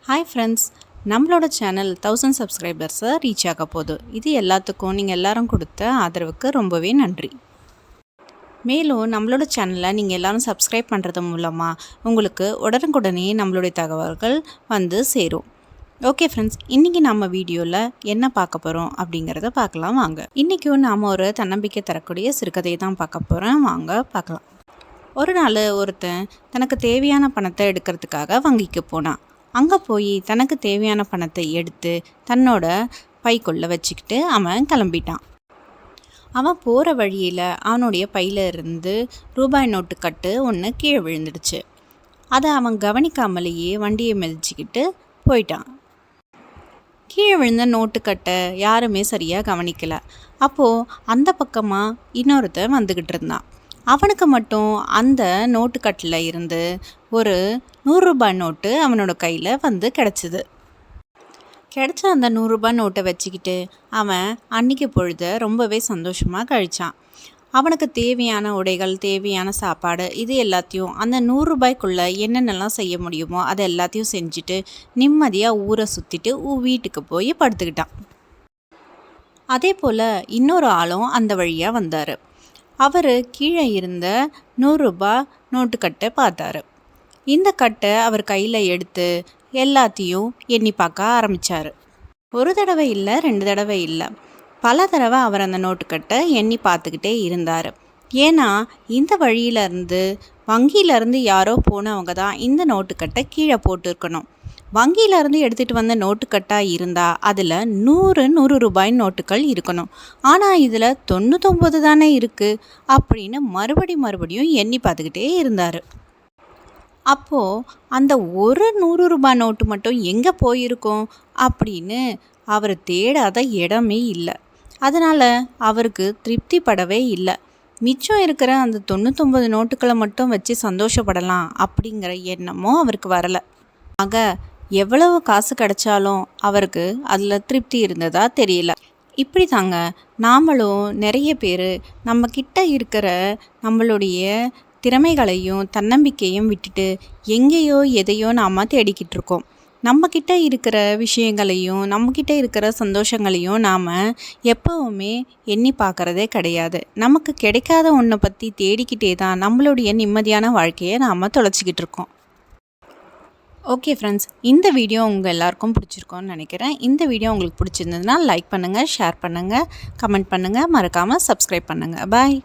Hi friends, நம்மளோட channel 1000 சப்ஸ்கிரைபர்ஸை reach ஆக போகுது. இது எல்லாத்துக்கும் நீங்கள் எல்லாரும் கொடுத்த ஆதரவுக்கு ரொம்பவே நன்றி. மேலும் நம்மளோட சேனலை நீங்கள் எல்லாரும் சப்ஸ்கிரைப் பண்ணுறது மூலமாக உங்களுக்கு உடனுக்குடனே நம்மளுடைய தகவல்கள் வந்து சேரும். ஓகே ஃப்ரெண்ட்ஸ், இன்றைக்கி நம்ம வீடியோவில் என்ன பார்க்க போகிறோம் அப்படிங்கிறத பார்க்கலாம் வாங்க. இன்றைக்கும் நாம் ஒரு தன்னம்பிக்கை தரக்கூடிய சிறுகதையை தான் பார்க்க போகிறோம். வாங்க பார்க்கலாம். ஒரு நாள் ஒருத்தன் தனக்கு தேவையான பணத்தை எடுக்கிறதுக்காக வங்கிக்கு போனான். அங்கே போய் தனக்கு தேவையான பணத்தை எடுத்து தன்னோட பைக்குள்ளே வச்சுக்கிட்டு அவன் கிளம்பிட்டான். அவன் போகிற வழியில் அவனுடைய பையில் இருந்து ரூபாய் நோட்டு கட்டு ஒன்று கீழே விழுந்துடுச்சு. அதை அவன் கவனிக்காமலேயே வண்டியை மிதிச்சிக்கிட்டு போயிட்டான். கீழே விழுந்த நோட்டுக்கட்டை யாருமே சரியாக கவனிக்கலை. அப்போது அந்த பக்கமாக இன்னொருத்தன் வந்துக்கிட்டு இருந்தான். அவனுக்கு மட்டும் அந்த நோட்டுக்கட்டில் இருந்து ஒரு 100 ரூபாய் நோட்டு அவனோட கையில் வந்து கிடச்சிது. கிடச்ச அந்த 100 ரூபாய் நோட்டை வச்சுக்கிட்டு அவன் அன்றைக்கி பொழுத ரொம்பவே சந்தோஷமாக கழித்தான். அவனுக்கு தேவையான உடைகள், தேவையான சாப்பாடு, இது எல்லாத்தையும் அந்த 100 ரூபாய்க்குள்ளே என்னென்னலாம் செய்ய முடியுமோ அதை எல்லாத்தையும் செஞ்சுட்டு நிம்மதியாக ஊரை சுற்றிட்டு வீட்டுக்கு போய் படுத்துக்கிட்டான். அதே போல் இன்னொரு ஆளும் அந்த வழியாக வந்தார். அவர் கீழே இருந்த 100 ரூபாய் நோட்டுக்கட்டை பார்த்தாரு. இந்த கட்டை அவர் கையில் எடுத்து எல்லாத்தையும் எண்ணி பார்க்க ஆரம்பித்தார். ஒரு தடவை இல்லை, 2 தடவை இல்லை, பல தடவை அவர் அந்த நோட்டுக்கட்டை எண்ணி பார்த்துக்கிட்டே இருந்தார். ஏன்னா இந்த வழியிலேருந்து வங்கியிலேருந்து யாரோ போனவங்க தான் இந்த நோட்டுக்கட்டை கீழே போட்டிருக்கணும். வங்கியிலேருந்து எடுத்துகிட்டு வந்த நோட்டுக்கட்டாக இருந்தால் அதில் 100 ரூபாய் நோட்டுகள் இருக்கணும். ஆனால் இதில் 99 தானே இருக்குது அப்படின்னு மறுபடியும் எண்ணி பார்த்துக்கிட்டே இருந்தார். அப்போது அந்த ஒரு 100 ரூபாய் நோட்டு மட்டும் எங்கே போயிருக்கோம் அப்படின்னு அவர் தேடாத இடமே இல்லை. அதனால் அவருக்கு திருப்திப்படவே இல்லை. மிச்சம் இருக்கிற அந்த 99 நோட்டுகளை மட்டும் வச்சு சந்தோஷப்படலாம் அப்படிங்கிற எண்ணமும் அவருக்கு வரலை. ஆக எவ்வளவு காசு கிடைச்சாலும் அவருக்கு அதில் திருப்தி இருந்ததா தெரியல. இப்படி தாங்க நாமளும் நிறைய பேர் நம்மக்கிட்ட இருக்கிற நம்மளுடைய திறமைகளையும் தன்னம்பிக்கையும் விட்டுட்டு எங்கேயோ எதையோ நாம் தேடிக்கிட்டு இருக்கோம். நம்மக்கிட்ட இருக்கிற விஷயங்களையும் நம்மக்கிட்ட இருக்கிற சந்தோஷங்களையும் நாம் எப்போவுமே எண்ணி பார்க்குறதே கிடையாது. நமக்கு கிடைக்காத ஒன்றை பற்றி தேடிக்கிட்டே தான் நம்மளுடைய நிம்மதியான வாழ்க்கையை நாம் தொலைச்சிக்கிட்டு இருக்கோம். ஓகே ஃப்ரெண்ட்ஸ், இந்த வீடியோ உங்கள் எல்லாருக்கும் பிடிச்சிருக்கோன்னு நினைக்கிறேன். இந்த வீடியோ உங்களுக்கு பிடிச்சிருந்ததுன்னா லைக் பண்ணுங்கள், ஷேர் பண்ணுங்கள், கமெண்ட் பண்ணுங்கள், மறக்காமல் சப்ஸ்கிரைப் பண்ணுங்கள். பாய்.